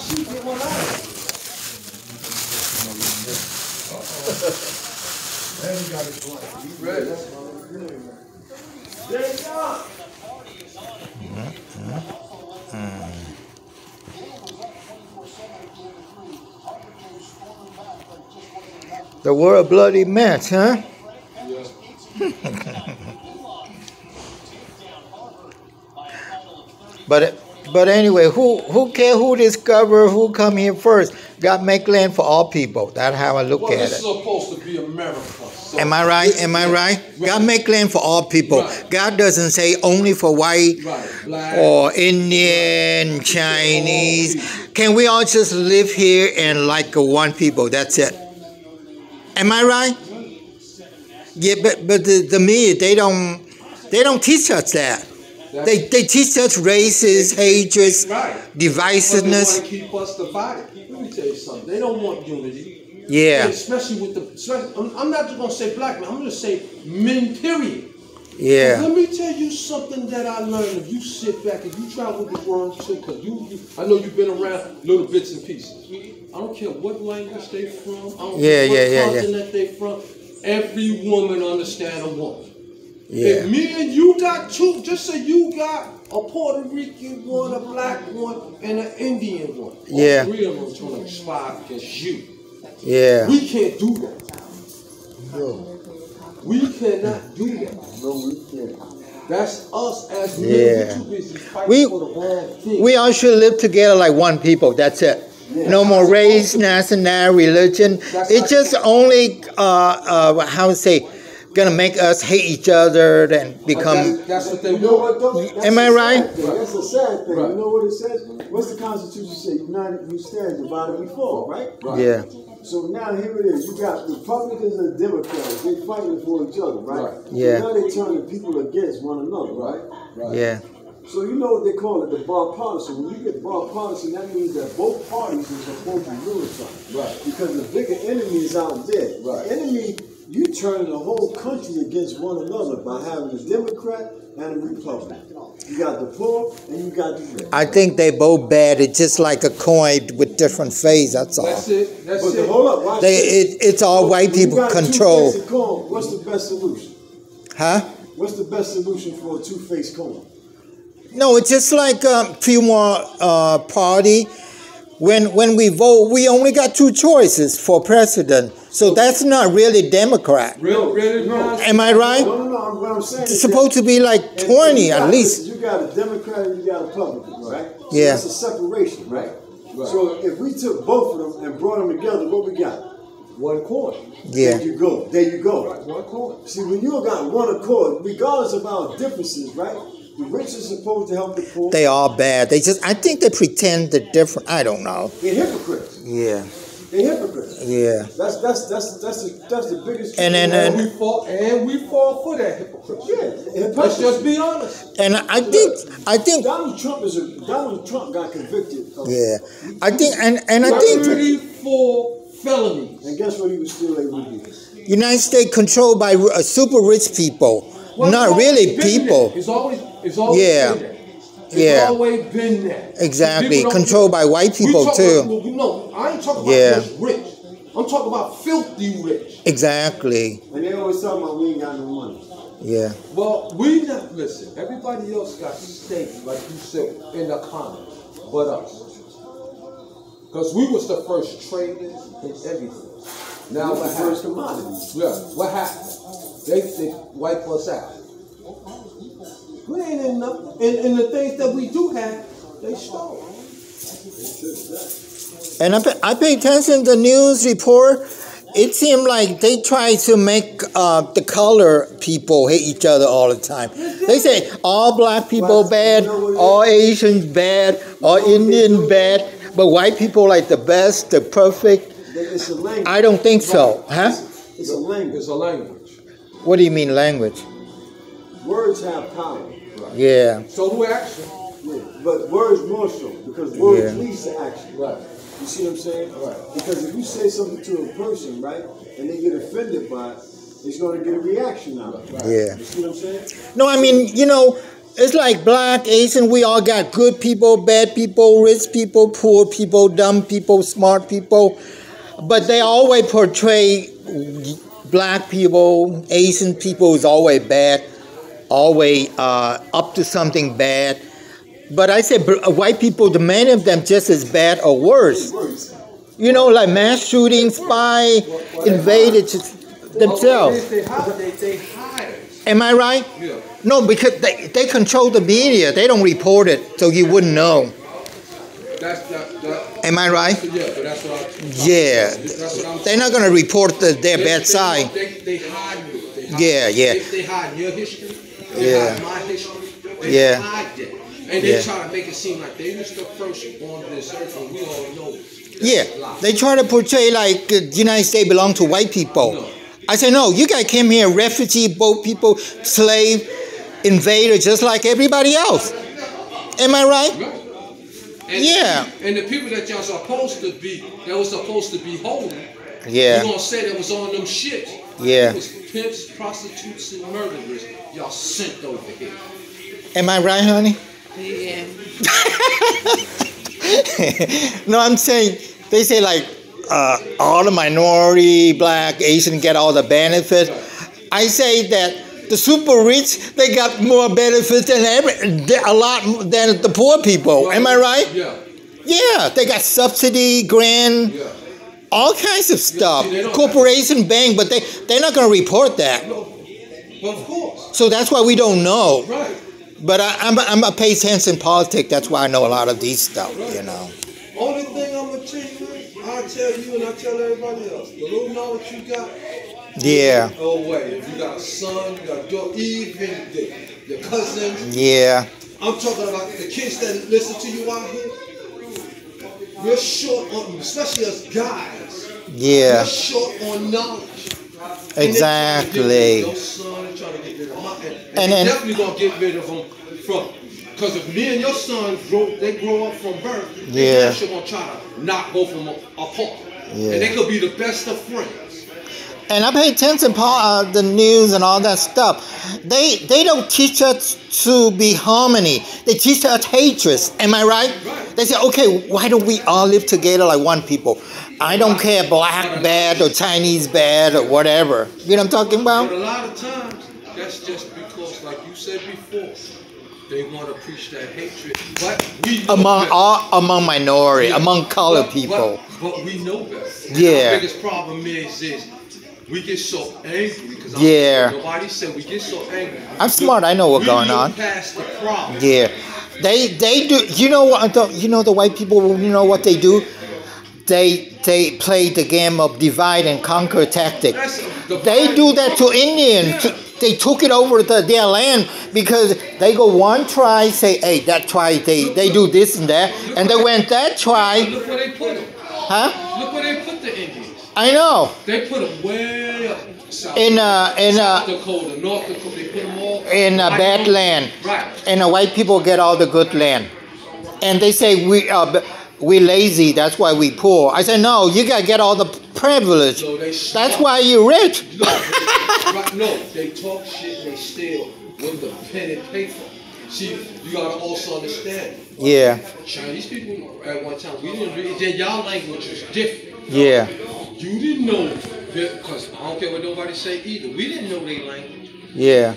sheep, get one out. And he got his blanket. He's ready. There you go. The world bloody mess, huh? Yeah. But anyway, who care who discover who come here first? God make land for all people. That's how I look at This is it. supposed to be America. So Am I right? Am I right? God make land for all people. Right. God doesn't say only for white Black, or Indian, Chinese. Can we all just live here and like one people? That's it. Am I right? Yeah, but the media they don't teach us that. They teach us races, hatreds, divisiveness. They want to keep us divided. Let me tell you something. They don't want unity. Yeah. And especially with I'm not just gonna say black men. I'm gonna say men. Period. Yeah. Let me tell you something that I learned. If you sit back, if you travel the world too, because I know you've been around little bits and pieces. I don't care what language they from. I don't care what continent they from. Every woman understands a woman. Yeah. If me and you got two, just say you got a Puerto Rican one, a black one, and an Indian one. Yeah. All three of them are trying to spy against you. Yeah. We can't do that. No. We cannot do that. No, we can't. That's us as men. Yeah. We're too busy fighting for the wrong thing. We all should live together like one people. That's it. Yeah. No more race, nationality, religion. It's just only how to say, gonna make us hate each other and become. That's what they You know what though? Am I right? That's a sad thing. Right. You know what it says? What's the Constitution say? United we stand, divided we fall, right? Yeah. So now here it is. You got Republicans and Democrats. They fighting for each other, right? Yeah. So now they turning people against one another, right? Yeah. So you know what they call it, the bipartisan. When you get bipartisan, that means that both parties are supposed to unify. Right. Because the bigger enemy is out there. Right. The enemy, you turn the whole country against one another by having a Democrat and a Republican. You got the poor and you got the rich. I think they both bad. It's just like a coin with different faces. That's all. That's it. That's But it. hold up, watch this. It's all white When you people got a control. two-faced coin, what's the best solution? Huh? What's the best solution for a two-faced coin? No, it's just like few more party. When we vote, we only got two choices for president. So that's not really Democrat. Really? Am I right? No. What I'm saying It's is supposed to be like 20 at least. You got a Democrat and you got a Republican, right? So Yeah. that's a separation, right? So if we took both of them and brought them together, what we got? One coin. Yeah. There you go. There you go. Right, one coin. See, when you got one accord, regardless of our differences, right? The rich is supposed to help the poor. They are bad. I think they pretend they're different. I don't know. They're hypocrites. Yeah. They're hypocrites. Yeah. That's the biggest. And we fall for that hypocrisy. Yeah. Let's just be honest. And I think Donald Trump got convicted. yeah. I think and I think 34 felonies. And guess what he was still able to do? United States controlled by super rich people, not really people. It's always Yeah. been there. It's Yeah. always been there. Exactly. People don't- Controlled by white people too. No, I ain't talking about Yeah. just rich. I'm talking about filthy rich. Exactly. And they always talking about we ain't got no money. Yeah. Well, we not listen. Everybody else got stakes, like you said, in the comments, but us. Because we was the first traders in everything. Now the what first happened? commodities. Yeah, what happened? They wipe us out. We ain't in nothing. And the things that we do have, they stole. And I pay attention to the news report. It seemed like they try to make the color people hate each other all the time. They say all black people bad, all Asians bad, all Indian bad, but white people like the best, the perfect. It's a language. I don't think so, huh? It's a language. It's a language. What do you mean language? Words have power. Yeah. So do action. Yeah. But words more so, because words leads to action. Right. You see what I'm saying? Right. Because if you say something to a person, right, and they get offended by it, it's going to get a reaction out of it. Yeah. You see what I'm saying? No, I mean, It's like black, Asian, we all got good people, bad people, rich people, poor people, dumb people, smart people. But they always portray black people, Asian people is always bad, always up to something bad. But I say white people, the many of them just as bad or worse. You know, like mass shooting, spy, invaded themselves. They hide. Am I right? Yeah. No, because they control the media. They don't report it, so you wouldn't know. Am I right? Yeah, but that's what That's what they're not going to report their bad side. They hide you. They hide your history. They hide my history. They hide that. And they try to make it seem like they was the first on this earth, and we all know it. They try to portray like the United States belong to white people. No. I say, no, you guys came here, refugee, boat people, slave, invader, just like everybody else. Am I right? And the people that y'all supposed to be, that was supposed to be holy, you're going to say that was on them shit. It was pimps, prostitutes, and murderers y'all sent over here. Am I right, honey? Yeah. No, I'm saying, they say like, all the minority, black, Asian get all the benefits. I say that the super rich, they got more benefits than a lot than the poor people. Am I right? Yeah, they got subsidy, grant, all kinds of stuff. Corporation, bank, but they're not going to report that. Well, of course. So that's why we don't know. Right. But I'm a pay attention in politics. That's why I know a lot of these stuff, you know. Only thing I'm going to tell you, I tell you and I tell everybody else, the little knowledge you got, oh wait, if you got a son, you got a daughter, even the cousins. I'm talking about the kids that listen to you out here. We're short on, especially us guys. We're short on knowledge. Exactly. Your son and trying to get rid of my, and they're definitely gonna get rid of them from. Because if me and your son grow up from birth, they're gonna try to knock both of them apart. And they could be the best of friends. And I pay attention to the news and all that stuff. They don't teach us to be harmony. They teach us hatred. Am I right? They say, okay, why don't we all live together like one people? I don't care black bad or Chinese bad or whatever. You know what I'm talking about? But a lot of times, that's just because, like you said before, they want to preach that hatred. But we know among minority, among colored people. But we know better. And Yeah. our biggest problem is we get so angry because nobody said we get so angry. I'm smart. I know what's going on. Past the problem. Yeah, they do. You know what? You know the white people. You know what they do? They play the game of divide and conquer tactic. They do that to Indians. They took it over their land because they go one tribe, say, hey, that tribe, they do this and that. And they went that tribe. Look where they put them. Huh? Look where they put the Indians. I know. They put them way up south. South Dakota, North Dakota, they put them all in bad land. Right. And the white people get all the good land. And they say we lazy, that's why we poor. I said, no, you got to get all the privilege. No, that's why you're rich. No, they talk shit and they steal with the pen and paper. See, you got to also understand. Yeah. Chinese people at one time, we didn't read, y'all language was different. Yeah. You didn't know, because I don't care what nobody say either. We didn't know their language. Yeah.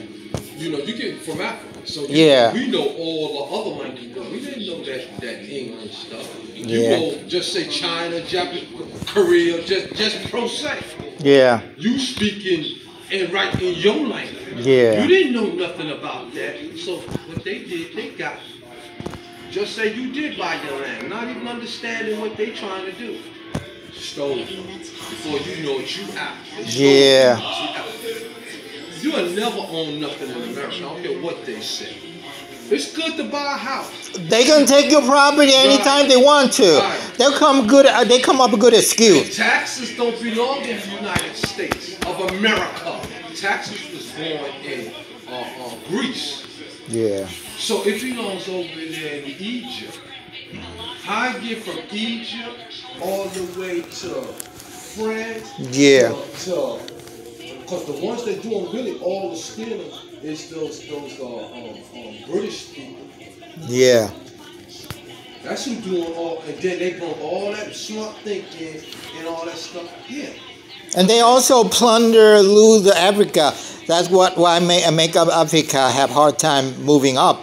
You know, you get from Africa, so we know all the other languages, but we didn't know that English stuff. You know, just say China, Japan, Korea, just pro se. Yeah. You speaking and write in your language. Yeah. You didn't know nothing about that. So what they did, they got, just say you did buy your land, not even understanding what they trying to do. Stole it. Before you know it, you out. Yeah. You will never own nothing in America. I don't care what they say. It's good to buy a house. They can take your property anytime they want to. They'll come good. They come up with a good excuse. Taxes don't belong in the United States of America. Taxes was born in Greece. Yeah. So it belongs over there in Egypt. How I get from Egypt all the way to France? Yeah. To because the ones that doing really all the stealing is those British people. Yeah. That's who doing all, and then they bring all that smart thinking and all that stuff. Yeah. And they also plunder, loot Africa. That's why make up Africa have hard time moving up.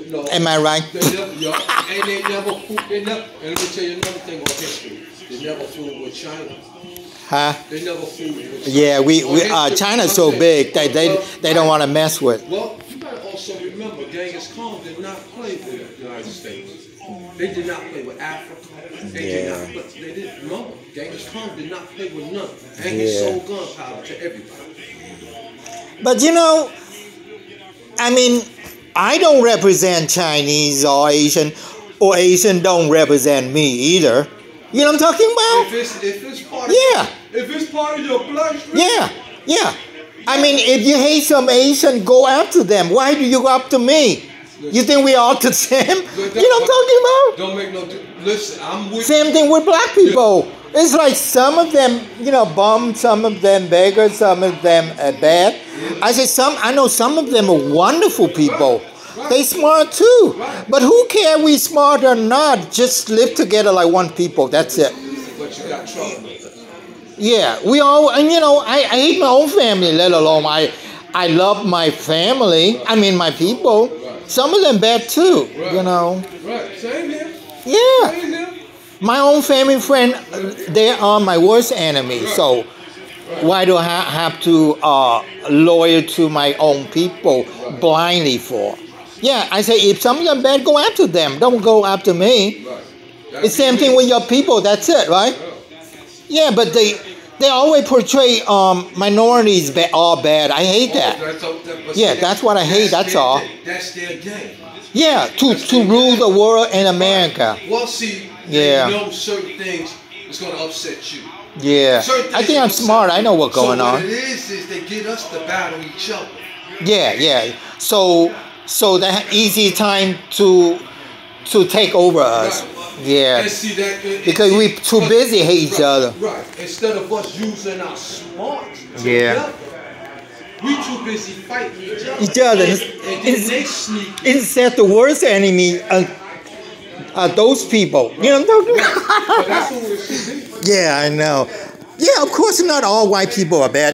No, am I right? And they never fooled. And let me tell you another thing on history. They never fooled with China. Huh? They never fooled with China. Yeah, China's so big they don't want to mess with. Well, you gotta also remember, Genghis Khan did not play with the United States. They did not play with Africa. They didn't. No, Genghis Khan did not play with none. And he sold gunpowder to everybody. But you know, I mean, I don't represent Chinese or Asian don't represent me either. You know what I'm talking about? If it's part of your bloodstream. Yeah. I mean, if you hate some Asian, go after them. Why do you go after me? You think we all the same? You know what I'm talking about? Don't make no. Listen, I'm with. Same thing with black people. It's like some of them, bum, some of them beggars, some of them bad. I say I know some of them are wonderful people. They smart too. But who care we smart or not? Just live together like one people. That's it. But you got trouble. Yeah, we all, and I hate my own family, let alone I love my family. I mean my people. Some of them bad too, Right, same here. Yeah. Same here. My own family friend, they are my worst enemy. So why do I have to loyal to my own people blindly for? Yeah, I say if some of them bad, go after them. Don't go after me. It's the same thing with your people. That's it, right? Yeah, but they always portray minorities all bad. I hate that. Yeah, that's what I hate. That's all. That's their game. Yeah, to rule the world in America. Well, see, they know certain things is going to upset you. Yeah, I think I'm smart. I know what's going on. So what it is they get us to battle each other. Yeah. So that easy time to take over us. Right. Yeah. And see that, because we too busy hate each other. Right. Instead of us using our smarts together, we too busy fighting each other. And then they sneak. Instead, the worst enemy are those people. You know what I'm talking about? But that's what we should be. Yeah, I know. Yeah, of course not all white people are bad.